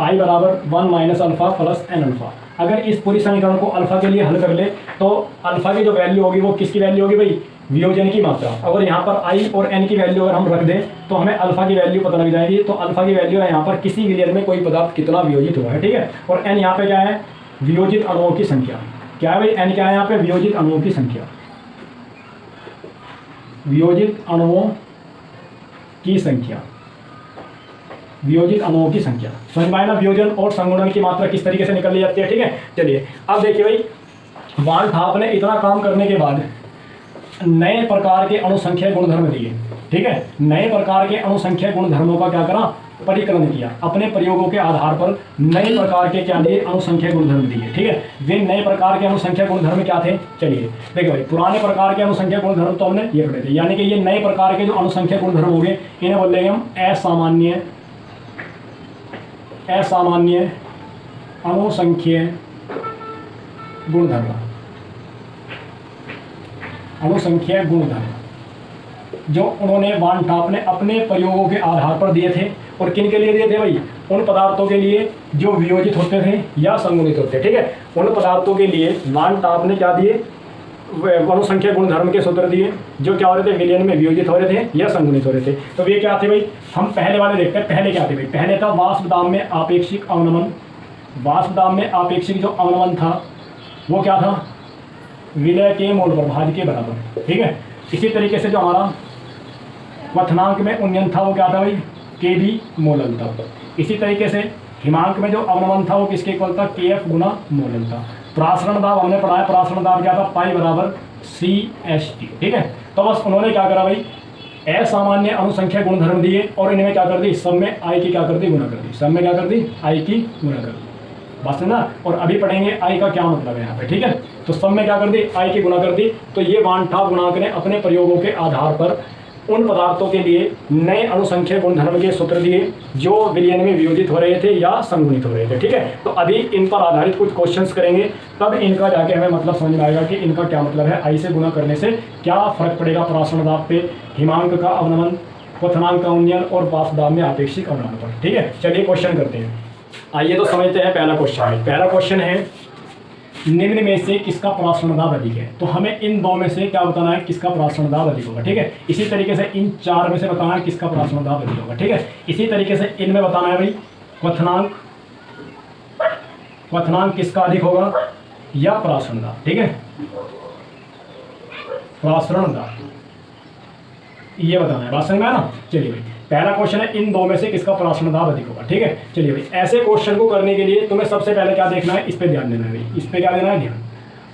i बराबर 1 minus alpha plus n alpha. अगर इस पूरी समीकरण को अल्फा के लिए हल कर ले तो अल्फा की जो वैल्यू होगी वो किसकी वैल्यू होगी भाई, वियोजन की मात्रा। अगर यहाँ पर i और n की वैल्यू अगर हम रख दें तो हमें अल्फा की वैल्यू पता लग जाएगी। तो अल्फा की वैल्यू है यहाँ पर किसी विलयन में कोई पदार्थ कितना वियोजित हुआ है। ठीक है, और n यहाँ पे क्या है, वियोजित अणुओं की संख्या। क्या है भाई, n क्या है यहाँ पे, वियोजित अणुओं की संख्या, वियोजित अणुओं की संख्या, वियोजित अणुओं की संख्या। समझ में आया ना, वियोजन और संगुणन की मात्रा किस तरीके से निकल ली जाती है। ठीक है, चलिए अब देखिए भाई, वान थाप ने इतना काम करने के बाद नए प्रकार के अणुसंख्या गुणधर्म दिए। ठीक है, नए प्रकार के अणुसंख्या गुणधर्मों का क्या करा, परिकलन किया। अपने प्रयोगों के आधार पर नए प्रकार के क्या दिए, अणुसंख्या गुणधर्म दिए। ठीक है, वे नए प्रकार के अणुसंख्या गुणधर्म क्या थे, चलिए देखिए भाई, पुराने प्रकार के अणुसंख्या गुणधर्म तो हमने ये पढ़े थे, यानी कि ये नए प्रकार के जो अणुसंख्या गुणधर्म हो गए इन्हें बोल देंगे हम असामान्य अणुसंख्य गुणधर्म, अणुसंख्या गुणधर्म जो उन्होंने वान टॉप ने अपने प्रयोगों के आधार पर दिए थे। और किन के लिए दिए थे भाई, उन पदार्थों के लिए जो वियोजित होते थे या संगुणित होते। ठीक है, उन पदार्थों के लिए वान टॉप ने क्या दिए, अणुसंख्या गुणधर्म के सूत्र दिए जो क्या हो रहे थे, विलयन में वियोजित हो रहे थे या संगुणित हो रहे थे। तो वे क्या थे भाई, हम पहले वाले देखते हैं। पहले क्या थे भाई, पहले था वाष्प दाब में आपेक्षिक अवनमन। वाष्प दाब में आपेक्षिक जो अवनमन था वो क्या था, विलय के मोल प्रभाज के बराबर। ठीक है, इसी तरीके से जो हमारा क्वथनांक में उन्नयन था वो क्या था भाई, के बी मोलन था। इसी तरीके से हिमांक में जो अवनमन था वो किसके इक्वल था, के एफ गुना मोलन था। प्रासरण दाब हमने पढ़ा है, प्रासरण दाब क्या था, पाई बराबर सी एच टी। ठीक है, तो बस उन्होंने क्या करा भाई, असामान्य अणुसंख्या गुणधर्म दिए और इनमें क्या कर दी, सब में आई की क्या कर दी, गुना कर दी। सब में क्या कर दी, आई की गुना कर दी। बस है ना, और अभी पढ़ेंगे आई का क्या मतलब है यहाँ पे। ठीक है, तो सब में क्या कर दी, आई की गुना कर दी। तो ये वान टॉप गुणांक ने अपने प्रयोगों के आधार पर उन पदार्थों के लिए नए अणुसंख्या गुणधर्म के सूत्र दिए जो विलयन में वियोजित हो रहे थे या संगुणित हो रहे थे। ठीक है, तो अभी इन पर आधारित कुछ क्वेश्चंस करेंगे, तब इनका जाके हमें मतलब समझ में आएगा कि इनका क्या मतलब है। आई से गुणा करने से क्या फर्क पड़ेगा परासरण दाब पे, हिमांक का अवनमन, क्वथनांक का उन्नयन और वाष्प दाब में आपेक्षिक अवनमन पर। ठीक है, चलिए क्वेश्चन करते हैं। आइए तो समझते हैं पहला क्वेश्चन है। पहला क्वेश्चन है निम्न में से किसका परासरण दाब अधिक है। तो हमें इन दो में से क्या बताना है, किसका परासरण दाब अधिक होगा। ठीक है, इसी तरीके से इन चार में से बताना है किसका परासरण दाब अधिक होगा। ठीक है, इसी तरीके से इनमें बताना है भाई क्वथनांक किसका अधिक होगा या परासरण दाब। ठीक है, परासरण दाब ये बताना है, बात समझ में आया ना। चलिए भाई, पहला क्वेश्चन है इन दो में से किसका परासरण दाब अधिक होगा। ठीक है, चलिए भाई, ऐसे क्वेश्चन को करने के लिए तुम्हें सबसे पहले क्या देखना है, इस पे ध्यान देना है भाई। इस पे क्या देना है, ध्यान।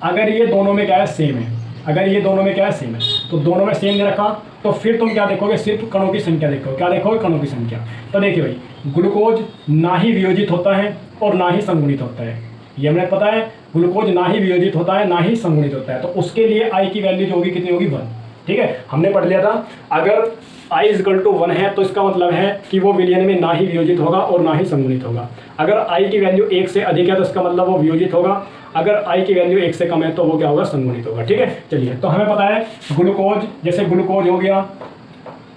अगर ये दोनों में क्या है, सेम है, अगर ये दोनों में क्या है, सेम है, तो दोनों में सेम दे रखा, तो फिर तुम क्या देखोगे, सिर्फ कणों की संख्या देखोगे। क्या देखोगे, कणों की संख्या। तो देखिए भाई, ग्लूकोज ना ही वियोजित होता है और ना ही संगुणित होता है, ये हमें पता है। ग्लूकोज ना ही वियोजित होता है ना ही संगुणित होता है, तो उसके लिए आई की वैल्यू जो होगी कितनी होगी, 1। ठीक है, हमने पढ़ लिया था अगर i = 1 है तो इसका मतलब है कि वो विलयन में ना ही वियोजित होगा और ना ही संगुणित होगा। अगर i की वैल्यू 1 से अधिक है तो इसका मतलब वो वियोजित होगा, अगर i की वैल्यू 1 से कम है तो वो क्या होगा, संगुणित होगा। ठीक है, चलिए, तो हमें पता है ग्लूकोज, जैसे ग्लूकोज हो गया,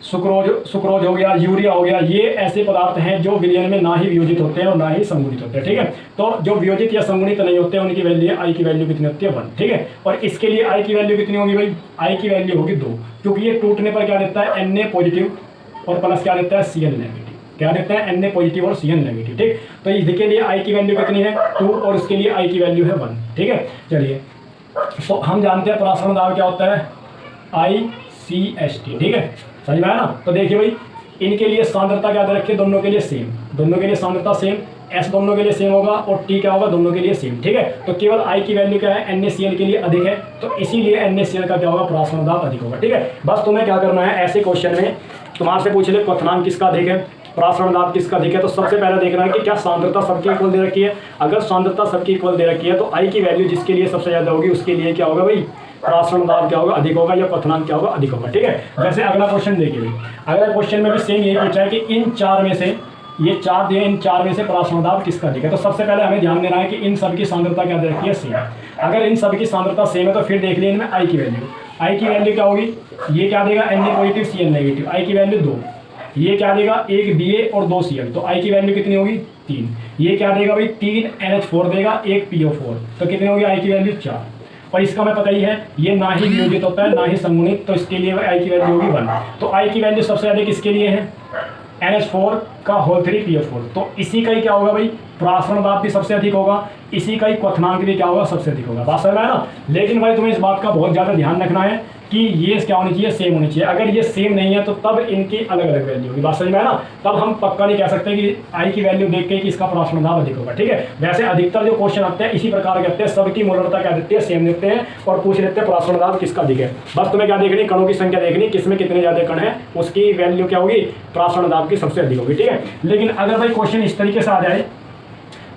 सुक्रोज हो गया, यूरिया हो गया, ये ऐसे पदार्थ हैं जो विलयन में ना ही वियोजित होते हैं और ना ही संगुणित होते हैं। ठीक है, तो जो वियोजित या संगुणित नहीं होते हैं उनकी वैल्यू, आई की वैल्यू कितनी होती है, 1। ठीक है, और इसके लिए आई की वैल्यू कितनी होगी भाई, आई की वैल्यू होगी 2, क्योंकि ये टूटने पर क्या देता है, Na पॉजिटिव और प्लस क्या देता है, Cl नेगेटिव। क्या देता है, Na पॉजिटिव और Cl नेगेटिव। ठीक, तो इसके लिए आई की वैल्यू कितनी है, 2 और इसके लिए आई की वैल्यू है 1। ठीक है, चलिए, तो हम जानते हैं परासरण दाब क्या होता है, ICST। ठीक है, समझ में आया ना। तो देखिए भाई, इनके लिए सांद्रता क्या दे रखी है, दोनों के लिए सेम, दोनों के लिए सांद्रता सेम, S दोनों के लिए सेम होगा और T क्या होगा, दोनों के लिए सेम। ठीक है, तो केवल I की वैल्यू क्या है, NaCl के लिए अधिक है, तो इसीलिए NaCl का क्या होगा, परासरण दाब अधिक होगा। ठीक है, बस तुम्हें क्या करना है, ऐसे क्वेश्चन में तुम्हारे से पूछ ले क्वथनांक किसका अधिक है, परासरण दाब किसका अधिक है, तो सबसे पहले देखना है कि क्या सांद्रता सबकी इक्वल दे रखी है। अगर सांद्रता सबकी इक्वल दे रखी है तो I की वैल्यू जिसके लिए सबसे ज़्यादा होगी उसके लिए क्या होगा भाई, परासरण दाब क्या होगा, अधिक होगा, या क्वथनांक क्या होगा, अधिक होगा। ठीक है, वैसे अगला क्वेश्चन देखिए, अगला क्वेश्चन में भी सेम यही पूछा है कि इन चार में से, ये चार दिए, इन चार में से परासरण दाब किसका अधिक है। तो सबसे पहले हमें ध्यान देना है कि इन सब की सांद्रता क्या दे रखी है, सेम। अगर इन सब की सांद्रता सेम है तो फिर देख लिए इनमें आई की वैल्यू, आई की वैल्यू क्या होगी, ये क्या देगा, Na पॉजिटिव Cl नेगेटिव, आई की वैल्यू 2। ये क्या देगा, 1 Da और 2 Cl, तो आई की वैल्यू कितनी होगी, 3। ये क्या देगा भाई, 3 NH4 देगा, 1 PO4, तो कितनी होगी आई की वैल्यू, 4। और इसका हमें पता ही है ये ना ही वियोजित होता है ना ही संगुणित, तो इसके लिए आई की वैल्यू होगी 1। तो आई की वैल्यू सबसे अधिक किसके लिए है, NH4 का होल 3 PO4, तो इसी का ही क्या होगा भाई, परासरण दाब भी सबसे अधिक होगा, इसी का ही क्वथनांक भी क्या होगा, सबसे अधिक होगा। बात समझ में आया ना। लेकिन भाई तुम्हें इस बात का बहुत ज़्यादा ध्यान रखना है कि ये क्या होनी चाहिए, सेम होनी चाहिए। अगर ये सेम नहीं है तो तब इनकी अलग अलग वैल्यू होगी। बात समझ में आया ना, तब हम पक्का नहीं कह सकते कि आई की वैल्यू देख के कि इसका परासरण दाब अधिक होगा। ठीक है, वैसे अधिकतर जो क्वेश्चन आते हैं इसी प्रकार के आते हैं, सबकी मोलरता क्या देते हैं, सेम देते हैं और पूछ लेते हैं परासरण दाब किसका अधिक है। बस तुम्हें क्या देखनी, कणों की संख्या देखनी, किसमें कितने ज़्यादा कण है उसकी वैल्यू क्या होगी, परासरण दाब की सबसे अधिक होगी। ठीक है, लेकिन अगर भाई क्वेश्चन इस तरीके से आ जाए,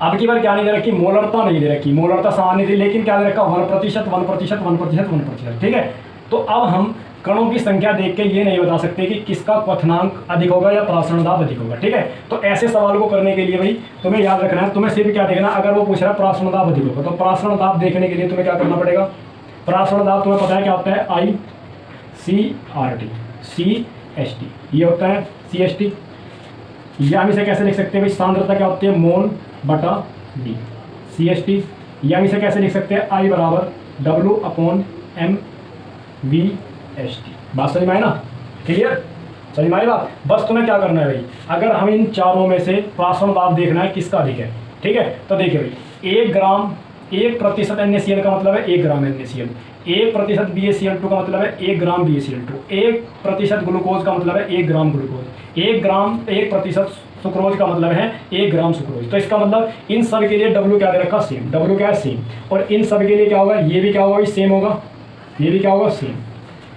अब की बार क्या नहीं दे रखी, मोलरता नहीं दे रखी, मोलरता सामान्य थी, लेकिन क्या दे रखा, 1%, 1%, 1%, 1%। ठीक है, तो अब हम कणों की संख्या देख के ये नहीं बता सकते कि किसका क्वथनांक अधिक होगा या परासरण दाब अधिक होगा। ठीक है, तो ऐसे सवाल को करने के लिए भाई तुम्हें याद रखना है, तुम्हें सिर्फ क्या देखना, अगर वो पूछ रहा है परासरण दाब अधिक होगा, तो परासरण दाब देखने के लिए तुम्हें क्या करना पड़ेगा, परासरण दाब तुम्हें पता है क्या होता है, ICRT, CST, ये होता है CST। या हम इसे कैसे लिख सकते हैं भाई, सांद्रता क्या होती है, मोल बटा डी, CST। या हम इसे कैसे लिख सकते हैं, I = W/mVST। बात समझ में आए ना, क्लियर, समझ में आई बात। बस तुम्हें क्या करना है भाई, अगर हम इन चारों में से परासरण दाब देखना है किसका अधिक है। ठीक है, तो देखिए भाई, 1% NaCl का मतलब है 1 ग्राम NaCl, 1% BaCl2 का मतलब है 1 ग्राम BaCl2, 1% ग्लूकोज का मतलब है 1 ग्राम ग्लूकोज, 1% सुक्रोज का मतलब है 1 ग्राम सुक्रोज। तो इसका मतलब इन सब के लिए W क्या दे रखा, सेम, W क्या है, सेम। और इन सब के लिए क्या होगा, ये भी क्या होगा, सेम होगा, ये भी क्या होगा, सेम।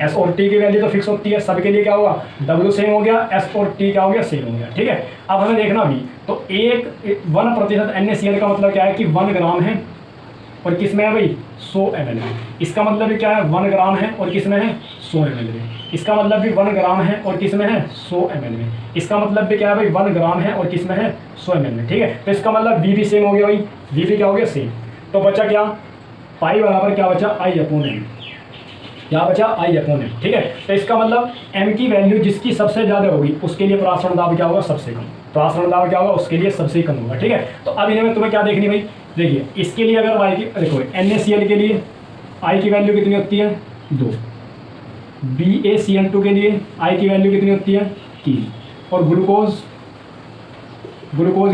S और T की वैल्यू तो फिक्स होती है, सब के लिए क्या होगा, W सेम हो गया, S और T क्या हो गया, सेम हो गया। ठीक है, अब हमें देखना भी, तो 1% NaCl का मतलब क्या है कि 1 ग्राम है, और किस में है भाई 100 ml में। इसका मतलब भी क्या है 1 ग्राम है और किस में है 100 ml में। इसका मतलब भी 1 ग्राम है और किस में है 100 ml में। इसका मतलब भी क्या है भाई 1 ग्राम है और किस में है 100 ml में। ठीक है, तो इसका मतलब वी भी सेम हो गया भाई, वी भी क्या हो गया सेम। तो बचा क्या, पाई बराबर क्या बचा I/m, क्या बचा I/m। ठीक है, तो इसका मतलब m की वैल्यू जिसकी सबसे ज़्यादा होगी उसके लिए प्रासरण दाब क्या होगा सबसे कम, प्रासरण दाब क्या होगा उसके लिए सबसे कम होगा। ठीक है, तो अब इन्हें तुम्हें क्या देखनी भाई, देखिए इसके लिए अगर y की देखो NaCl के लिए I की वैल्यू कितनी होती है 2, BaCl2 के लिए I की वैल्यू कितनी होती है 3, और ग्लूकोज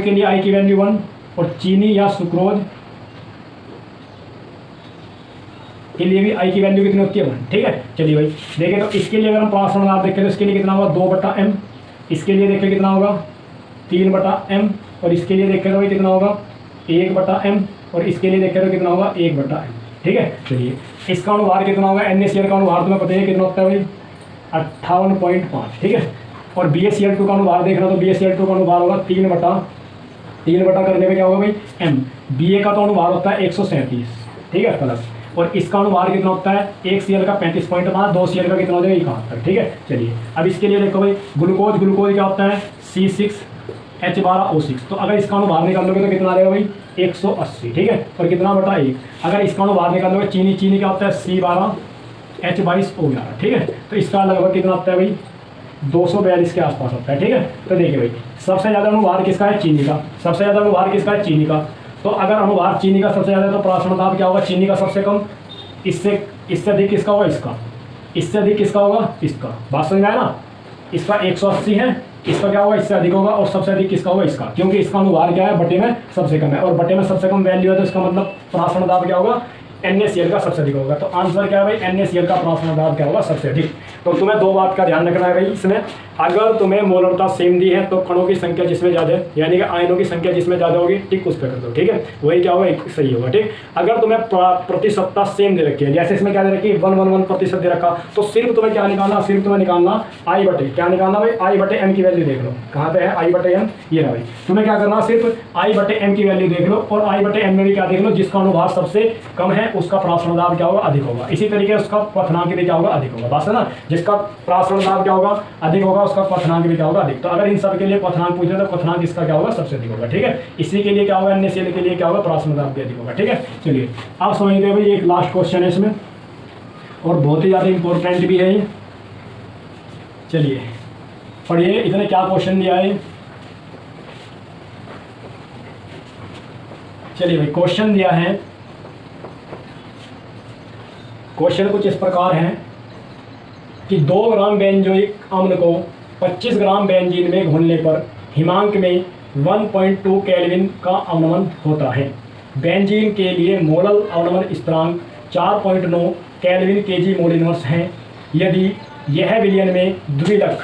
के लिए I की वैल्यू 1, और चीनी या सुक्रोज के लिए भी I की वैल्यू कितनी होती है 1। ठीक है, चलिए भाई देखिए, तो इसके लिए अगर हम प्रासरण दाब देखें तो इसके लिए कितना होगा 2/m, इसके लिए देखें कितना होगा 3/m, और इसके लिए देखें तो भाई कितना होगा 1/m, और इसके लिए देखें तो कितना होगा 1/m। ठीक है, चलिए इसका अनुभार कितना होगा, NaCl का अनुभार तुम्हें पता है कितना होता है भाई 58.5। ठीक है, और BaCl2 का अनुभार देखना तो BaCl2 का अनुभार होगा 3/3 करने में क्या होगा भाई m। Ba का तो अनुभार होता है 137, ठीक है प्लस, और इसका अनुभार कितना होता है 1 Cl का 35.5, 2 Cl का कितना हो जाएगा 71। ठीक है, चलिए अब इसके लिए देखो भाई ग्लूकोज क्या होता है C6H12O6, तो अगर इसका अनुभार निकाल लोगे तो कितना आ जाएगा भाई 180। ठीक है, और कितना बटा 1, अगर इसका अनुभार निकाल लोगे चीनी क्या होता है C12H22O11। ठीक है, तो इसका लगभग कितना होता है भाई 242 के आसपास होता है। ठीक है, तो देखिए भाई सबसे ज़्यादा अनुभार किसका है चीनी का, सबसे ज़्यादा अनुभार किसका है चीनी का। तो अगर अनुभार चीनी का सबसे ज़्यादा तो प्रासरण दाब क्या होगा चीनी का सबसे कम, इससे अधिक किसका होगा इसका, इससे अधिक किसका होगा इसका। बात समझ में आया ना, इसका 180 है, इसका क्या होगा इससे अधिक होगा, और सबसे अधिक किसका होगा इसका, क्योंकि इसका अनुभार क्या है बटे में सबसे कम है, और बटे में सबसे कम वैल्यू है तो इसका मतलब प्रासरण दाब क्या होगा NaCl का सबसे अधिक होगा। तो आंसर क्या है भाई NaCl का प्रासरण दाब क्या होगा सबसे अधिक। तो तुम्हें दो बात का ध्यान रखना है भाई इसमें, अगर तुम्हें मोलरता सेम दी है तो कणों की संख्या जिसमें ज़्यादा है यानी कि आयनों की संख्या जिसमें ज़्यादा होगी ठीक उस पर कर दो। ठीक है, वही क्या होगा सही होगा। ठीक, अगर तुम्हें प्रतिशतता सेम दे रखी है, जैसे इसमें क्या दे रखी है 111% दे रखा, तो सिर्फ तुम्हें क्या निकालना, सिर्फ तुम्हें निकालना I/m, क्या निकालना भाई I/m की वैल्यू देख लो, कहाँ पे है I/m, ये रहा भाई। तुम्हें क्या करना सिर्फ I/m की वैल्यू देख लो, और I/m में भी क्या देख लो जिसका अनुभार सबसे कम है उसका प्रासरण दाब क्या होगा अधिक होगा, इसी तरीके उसका क्वथनांक भी क्या होगा अधिक होगा। बस है ना, जिसका प्रासरण दाब क्या होगा अधिक होगा उसका क्वथनांक भी क्या होगा अधिक। तो अगर इन सब के लिए क्वथनांक पूछे तो क्वथनांक इसका क्या होगा सबसे अधिक होगा। ठीक है, इसी के लिए क्या होगा NaCl के लिए क्या होगा प्रासरण दाब भी अधिक होगा। ठीक है, चलिए आप समझते हैं भाई एक लास्ट क्वेश्चन है इसमें, और बहुत ही ज़्यादा इंपॉर्टेंट भी है ये। चलिए पढ़िए इतने क्या क्वेश्चन दिया है। चलिए भाई क्वेश्चन दिया है, क्वेश्चन कुछ इस प्रकार है कि 2 ग्राम बेंजोइक अम्ल को 25 ग्राम बेंजीन में घोलने पर हिमांक में 1.2 केल्विन का अवनमन होता है। बेंजीन के लिए मोलल अवनमन स्थिरांक 4.9 केल्विन kg मोल इनवर्स है। यदि यह विलयन में द्विलक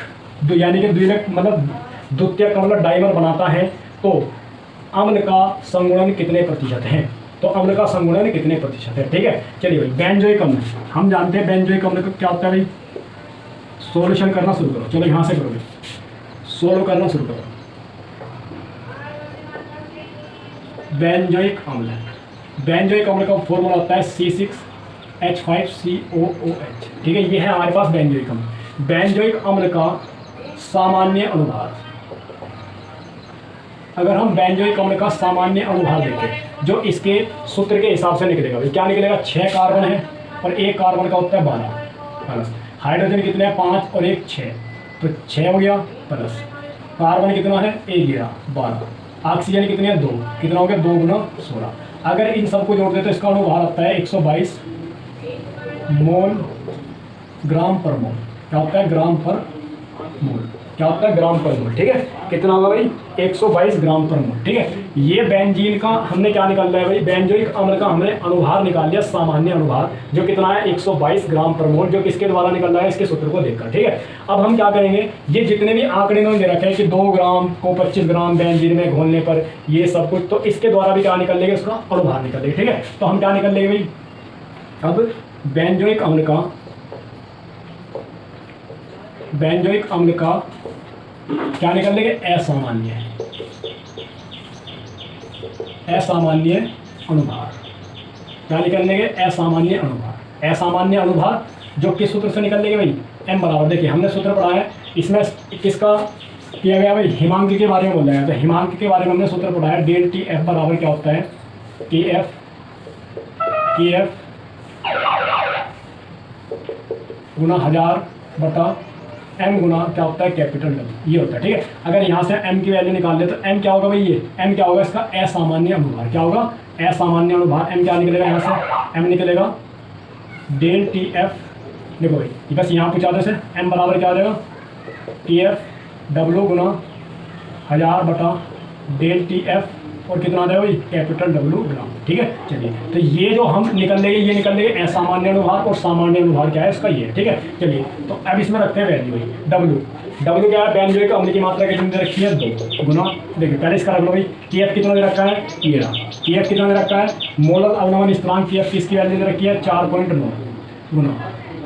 यानी कि द्विलक मतलब द्वितीयक मतलब डाइमर बनाता है तो अम्ल का संगुणन कितने प्रतिशत है, तो अम्ल का संगुणन कितने प्रतिशत है। ठीक है, चलिए भाई बेंजोइक अम्ल हम जानते हैं, बेंजोइक अम्ल का क्या होता है भाई, सॉल्यूशन करना शुरू करो। चलो यहाँ से करोगे, सोल्व करना शुरू करो। बेंजोइक अम्ल का फॉर्मूला होता है C6H5COOH। ठीक है, ये है हमारे पास बेंजोइक अम्ल। बेंजोइक अम्ल का सामान्य अनुभार, अगर हम बेंजोइक अम्ल का सामान्य अनुभार देखें जो इसके सूत्र के हिसाब से निकलेगा, क्या निकलेगा 6 कार्बन है और 1 कार्बन का होता है 12 प्लस, हाइड्रोजन कितने हैं 5 और 1 6, तो 6 हो गया प्लस, कार्बन कितना है 1 गया 12, ऑक्सीजन कितने हैं 2, कितना हो गया 2 × 16। अगर इन सबको जोड़ दे तो इसका अनुभार आता है 122 मोल ग्राम पर मोल, क्या होता है ग्राम पर मोल, क्या होता है ग्राम पर मोल। ठीक है, कितना होगा भाई 122 ग्राम पर मोल। ठीक है, ये बेंजीन का हमने क्या निकाल लिया भाई, बेंजोइक अम्ल का हमने अनुभार निकाल लिया, सामान्य अनुभार जो कितना है 122 ग्राम पर मोल, जो किसके द्वारा निकल रहा है इसके सूत्र को देखकर। ठीक है, अब हम क्या करेंगे, ये जितने भी आंकड़े इन्होंने दे रखे हैं कि 2 ग्राम को 25 ग्राम बेंजीन में घोलने पर ये सब कुछ, तो इसके द्वारा भी क्या निकल लेंगे उसका अनुभार निकल लेंगे। ठीक है, तो हम क्या निकल लेंगे भाई, अब बेंजोइक अम्ल का क्या निकल लेंगे असामान्य अनुभार। यहाँ निकल लेंगे असामान्य अनुभार। असामान्य अनुभार जो किस सूत्र से निकल लेंगे भाई, m बराबर, देखिए हमने सूत्र पढ़ा है, इसमें किसका किया गया भाई, हिमांक के बारे में बोला गया। तो हिमांक के बारे में हमने सूत्र पढ़ा है, डेल टी एफ बराबर क्या होता है, टी एफ गुना 1000 बटा m गुना क्या होता है, कैपिटल डब्ल्यू, ये होता है। ठीक है, अगर यहाँ से m की वैल्यू निकाल ले तो m क्या होगा भाई, ये m क्या होगा, इसका असामान्य अनुभार। क्या होगा, असामान्य अनुभार। m क्या निकलेगा, यहाँ से m निकलेगा डेल टी एफ, देखो भाई बस यहाँ पूछा था से m बराबर क्या हो जाएगा, टी एफ डब्ल्यू गुना 1000 बटा डेल टी एफ और कितना आ जाएगा भाई, कैपिटल डब्ल्यू ग्राम। ठीक है, चलिए तो ये जो हम निकल लेंगे, ये निकल लेंगे असामान्य अनुभार और सामान्य अनुभार क्या है इसका, ये। ठीक है, चलिए तो अब इसमें रखते हैं वैल्यू भाई, डब्ल्यू क्या है, बेंजोइक अम्ल की मात्रा कितनी दे रखी है, 2 गुना, देखिए पहले इसका रख लो भाई, टी एफ कितना दे रखा है, 13, टी एफ कितना दे रखा है, मोलर अवनमन स्थिरांक टी एफ किसकी वैल्यू दे रखी है, 4.9 गुना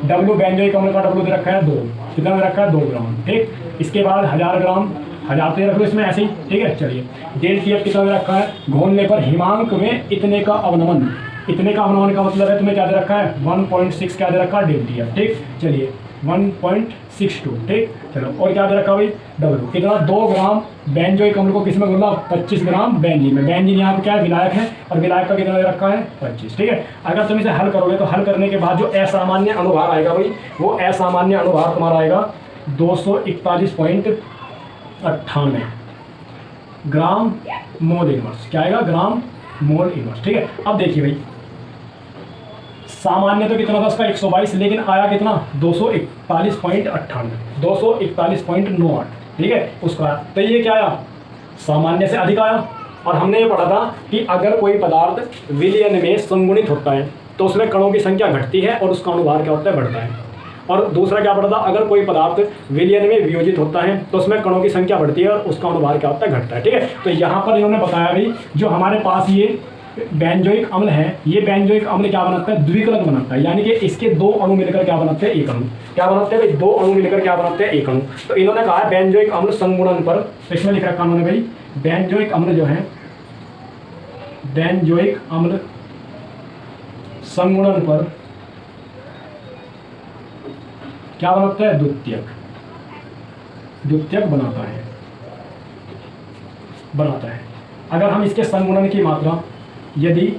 डब्ल्यू बेंजोइक अम्ल का डब्ल्यू दे रखा है 2, कितना दे रखा है, 2 ग्राम। ठीक, इसके बाद 1000 ग्राम, 1000 तो रख लो इसमें ऐसे ही। ठीक है, चलिए डेल टी एफ कितना दे रखा है, घोलने पर हिमांक में इतने का अवनमन, इतने का अवनमन का मतलब है तुम्हें क्या दे रखा है, 1.6 क्या दे रखा है, डेल टी एफ। ठीक, चलिए 1.62। ठीक, चलो और क्या दे रखा भाई, डब्ल्यू कितना, 2 ग्राम बेंजोइक अम्ल को किस में घोलना, 25 ग्राम बेंजीन में। बेंजीन यहाँ पर क्या है, विलायक है, और विलायक का कितना दे रखा है, 25। ठीक है, अगर तुम इसे हल करोगे तो हल करने के बाद जो असामान्य अनुभार आएगा भाई, वो असामान्य अनुभार तुम्हारा आएगा 241.98 ग्राम मोल इनवर्स। क्या आएगा, ग्राम मोल इनवर्स। ठीक है, अब देखिए भाई सामान्य तो कितना था उसका, 122, लेकिन आया कितना, 241.98, 241.98। ठीक है, उसका तो ये क्या आया, सामान्य से अधिक आया। और हमने ये पढ़ा था कि अगर कोई पदार्थ विलयन में संगुणित होता है तो उसमें कणों की संख्या घटती है और उसका अनुभार क्या होता है, बढ़ता है। और दूसरा क्या पढ़ा था, अगर कोई पदार्थ विलयन में वियोजित होता है तो उसमें कणों की संख्या बढ़ती है और उसका अनुभार क्या होता है, घटता है। ठीक है, तो यहाँ पर इन्होंने बताया भाई जो हमारे पास ये बेंजोइक अम्ल है, ये बेंजोइक अम्ल क्या बनाता है, द्विकलक बनाता है, यानी कि इसके 2 अणु मिलकर क्या बनाते हैं, एक अणु। क्या बनाते हैं भाई, 2 अणु मिलकर क्या बनाते हैं, एक अणु। तो इन्होंने कहा है बेंजोइक अम्ल संगुणन पर, तो इसमें लिख रखा उन्होंने भाई बेंजोइक अम्ल जो है, बेंजोइक अम्ल संगुणन पर क्या बनाता है, द्वितीयक बनाता है। अगर हम इसके संगुणन की मात्रा, यदि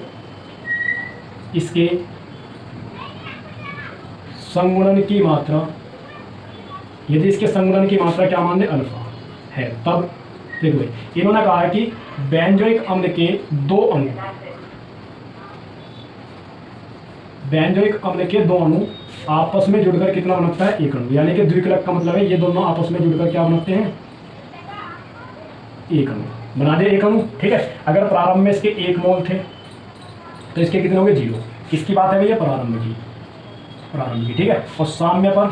इसके संगुणन की मात्रा क्या मान लें, अल्फा है, तब देखो भाई इन्होंने कहा है कि बेंजोइक अम्ल के 2 अणु, आपस में जुड़कर कितना बनता है, एक अणु, यानी कि द्विकलक का मतलब है ये दोनों आपस में जुड़कर क्या बनाते हैं, एक अणु बना दे, एक अणु। ठीक है, अगर प्रारंभ में इसके 1 मोल थे तो इसके कितने होंगे, 0। किसकी बात है भैया, प्रारंभ की। ठीक है, और साम्य पर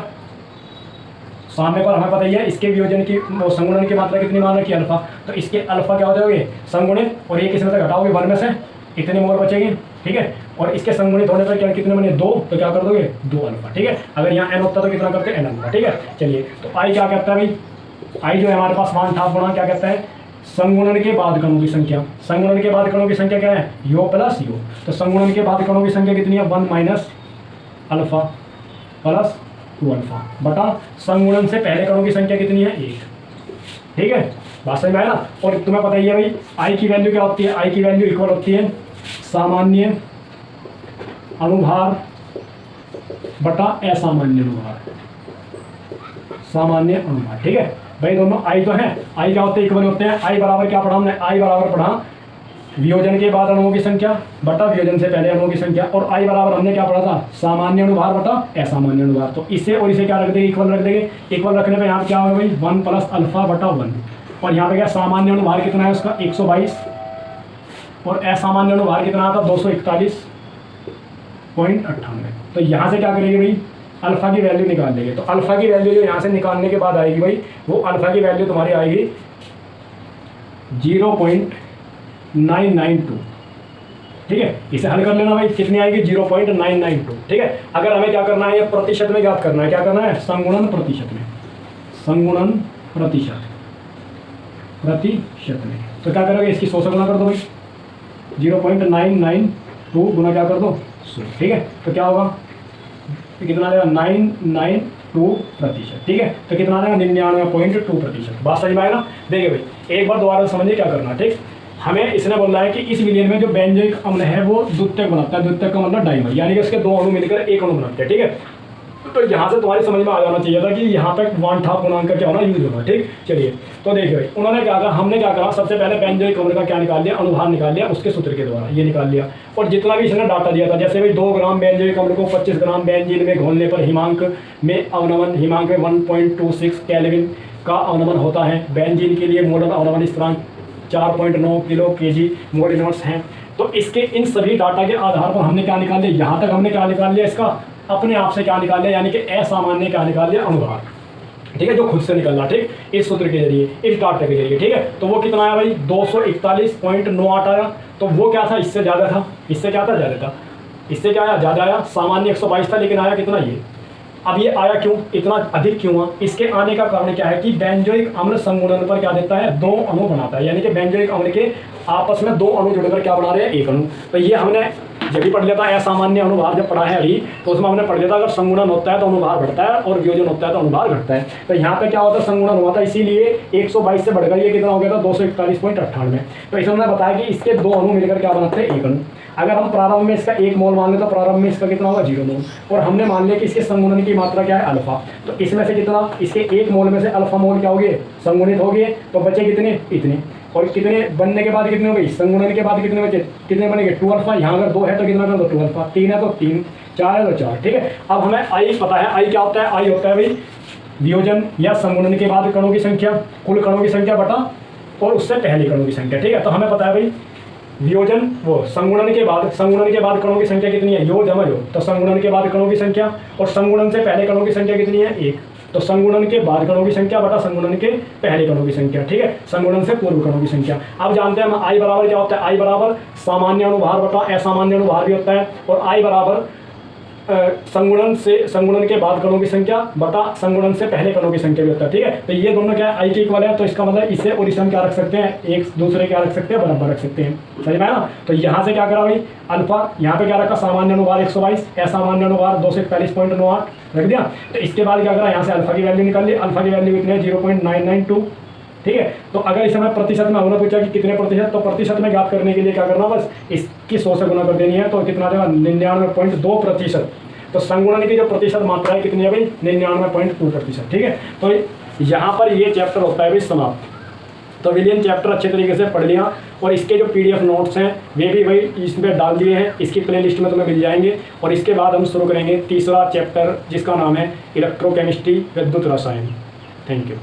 हमें पता ही है इसके वियोजन की संगुणन की मात्रा कितनी मान रखी है, अल्फा। तो इसके अल्फा क्या हो जाओगे, संगुणित, और ये किसमें से घटाओगे, 1 में से, इतने मोल बचेंगे। ठीक है, और इसके संगुणित होने पर क्या कितने बने, 2, तो क्या कर दोगे, 2 अल्फा। ठीक है, अगर यहाँ n होता तो कितना करते हैं, n अल्फा। ठीक है, चलिए तो आई क्या कहता है भाई, आई जो है हमारे पास मान था गुणा, क्या कहता है, संगुणन के बाद कणों की संख्या। संगुणन के बाद कणों की संख्या क्या है, यो प्लस यो। तो संगुणन के बाद कणों की संख्या कितनी है, 1 माइनस अल्फा प्लस 2 अल्फा बटा संगुणन से पहले कणों की संख्या कितनी है, 1। ठीक है, बात समझ में आया ना। और तुम्हें पता ही है भाई आई की वैल्यू क्या होती है, आई की वैल्यू इक्वल होती है सामान्य अनुभार बटा असामान्य अनुभार, सामान्य अनुभार। ठीक है भाई, दोनों आई तो है, आई क्या होते हैं, इक्वल होते हैं। आई बराबर क्या पढ़ा हमने, आई बराबर पढ़ा वियोजन के बाद अणुओं की संख्या बटा वियोजन से पहले अणुओं की संख्या, और आई बराबर हमने क्या पढ़ा था, सामान्य अनुभार बटा असामान्य अनुभार। तो इसे और इसे क्या रख देंगे, इक्वल रख देंगे। इक्वल रखने पे यहाँ क्या होगा भाई, 1 प्लस अल्फा बटा 1, और यहाँ पे क्या सामान्य अनुभार कितना है उसका, 122, और असामान्य अनुभार कितना आता, 241.98। तो यहाँ से क्या करेंगे भाई, अल्फा की वैल्यू निकाल लेंगे। तो अल्फा की वैल्यू जो यहाँ से निकालने के बाद आएगी भाई, वो अल्फा की वैल्यू तुम्हारी आएगी 0.992। ठीक है, इसे हल कर लेना भाई, कितनी आएगी, 0.992। ठीक है, अगर हमें क्या करना है, ये प्रतिशत में ज्ञात करना है, क्या करना है, संगुणन प्रतिशत में, संगुणन प्रतिशत में। तो क्या करोगे, इसकी 100 से गुणा कर दो भाई, 0.992 2 गुना क्या कर दो 100, ठीक है। तो क्या होगा, तो कितना आ जाएगा 992%, ठीक है। तो कितना आ जाएगा 99.2%। बात समझ में आएगा। देखिए भाई एक बार दोबारा समझिए क्या करना है, ठीक। हमें इसने बोला है कि इस विलयन में जो बेंजोइक अम्ल है वो द्वितीयक बनाता है, द्वितीयक का मतलब डाइमर, यानी कि उसके 2 अणु मिलकर एक अणु बनाते हैं, ठीक है। तो यहाँ से तुम्हारी समझ में आ जाना चाहिए था कि यहाँ पे 1/2 गुणांक का क्या होना यूज होना, ठीक। चलिए तो देखिए भाई उन्होंने क्या कहा, हमने क्या करा, सबसे पहले बेंजोइक अम्ल का क्या निकाल लिया, अनुभार निकाल लिया उसके सूत्र के द्वारा, ये निकाल लिया। और जितना भी इसने डाटा दिया था, जैसे भाई 2 ग्राम बेंजोइक अम्ल को 25 ग्राम बेंजीन में घोलने पर हिमांक में 1.26 केल्विन का अवनमन होता है। बेंजीन के लिए मोलर अवनमन स्थिरांक 4.9 किलो केजी मोल इनवर्स हैं। तो इसके इन सभी डाटा के आधार पर हमने क्या निकाल लिया, यहाँ तक हमने क्या निकाल लिया, इसका अपने आप से क्या निकाल लिया, यानी कि असामान्य क्या निकाल लिया, अनुभार, ठीक है, जो खुद से निकलना, ठीक, इस सूत्र के जरिए, इस डाटा के जरिए, ठीक है। तो वो कितना आया भाई 241.98 आया। तो वो क्या था, इससे ज़्यादा था, इससे क्या था, ज़्यादा था, इससे क्या आया, ज़्यादा आया। सामान्य 122 था, लेकिन आया कितना ये। अब ये आया क्यों, इतना अधिक क्यों हुआ, इसके आने का कारण क्या है कि बेंजोइक अम्ल संगुणन पर क्या देता है, 2 अणु बनाता है, यानी कि बेंजोइक अम्ल के आपस में 2 अणु जुड़कर क्या बना रहे हैं, एक अणु। तो ये हमने जब भी पढ़ लिया था असामान्य अनुभार, जब पढ़ा है अभी, तो उसमें हमने पढ़ लिया था अगर संगुणन होता है तो अनुभार बढ़ता है और वियोजन होता है तो अनुभार घटता है। तो यहाँ पे क्या होता है, संगुणन हुआ था, इसीलिए 122 से बढ़कर ये कितना हो गया था 241.98। तो इसमें हमने बताया कि इसके 2 अणु मिलकर क्या बनाते हैं, एक अणु। अगर हम प्रारंभ में इसका 1 मोल मान लें तो प्रारंभ में इसका कितना होगा 0 मोल, और हमने मान लिया कि इसके संगुणन की मात्रा क्या है, अल्फा। तो इसमें से कितना, इसके 1 मोल में से अल्फा मोल क्या हो गए, संगुणित हो गए, तो बचे कितने, इतने। और कितने बनने के बाद कितने हो गई, संगुणन के बाद कितने बचे, कितने बनेंगे 2 अल्फा। यहाँ अगर 2 है तो कितना कर दो 2 अल्फा, 3 है तो 3, 4 है तो 4, ठीक है। अब हमें आई पता है, आई क्या होता है, आई होता है भाई वियोजन या संगुणन के बाद कणों की संख्या, कुल कणों की संख्या बटा और उससे पहले कणों की संख्या, ठीक है। तो हमें पता है भाई वियोजन वो संगुणन के बाद कणों की संख्या कितनी है, योग जमा योग। तो संगुणन के बाद कणों की संख्या और संगुणन से पहले कणों की संख्या कितनी है, 1। तो संगुणन के बाद कणों की संख्या बटा संगुणन के पहले कणों की संख्या, ठीक है, संगुणन से पूर्व कणों की संख्या। अब जानते हैं हम आई बराबर क्या होता है, आई बराबर सामान्य अनुभार बटा असामान्य अनुभार भी होता है, और आई बराबर संगुणन के बाद कणों की संख्या बटा संगुणन से पहले कणों की संख्या भी होता है, ठीक है। तो ये दोनों क्या है, आई के इक्वल है। तो इसका मतलब इसे और इसे हम क्या रख सकते हैं, एक दूसरे क्या रख सकते हैं, बराबर रख सकते हैं, समझ में आया ना। तो यहाँ से क्या करा भाई, अल्फा यहाँ पे क्या रखा, सामान्य अनुभार 122, असामान्य अनुभार 241.98 रख दिया। तो इसके बाद क्या करा, यहाँ से अल्फा की वैल्यू निकाल ली, अल्फा की वैल्यू कितनी है 0.992, ठीक है। तो अगर इस समय प्रतिशत में हमने पूछा कि कितने प्रतिशत, तो प्रतिशत में ज्ञात करने के लिए क्या करना, बस इसकी 100 से गुना कर देनी है। तो कितना देगा 99.2%। तो संगुणन की जो प्रतिशत मात्रा है कितनी है भाई, 99.2%, ठीक है। तो यहाँ पर ये चैप्टर होता है भाई समाप्त। तो विलियन चैप्टर अच्छे तरीके से पढ़ लिया, और इसके जो PDF नोट्स हैं वे भी भाई इसमें डाल दिए हैं, इसकी प्लेलिस्ट में तुम्हें मिल जाएंगे। और इसके बाद हम शुरू करेंगे तीसरा चैप्टर जिसका नाम है इलेक्ट्रोकेमिस्ट्री, विद्युत रसायन। Thank you.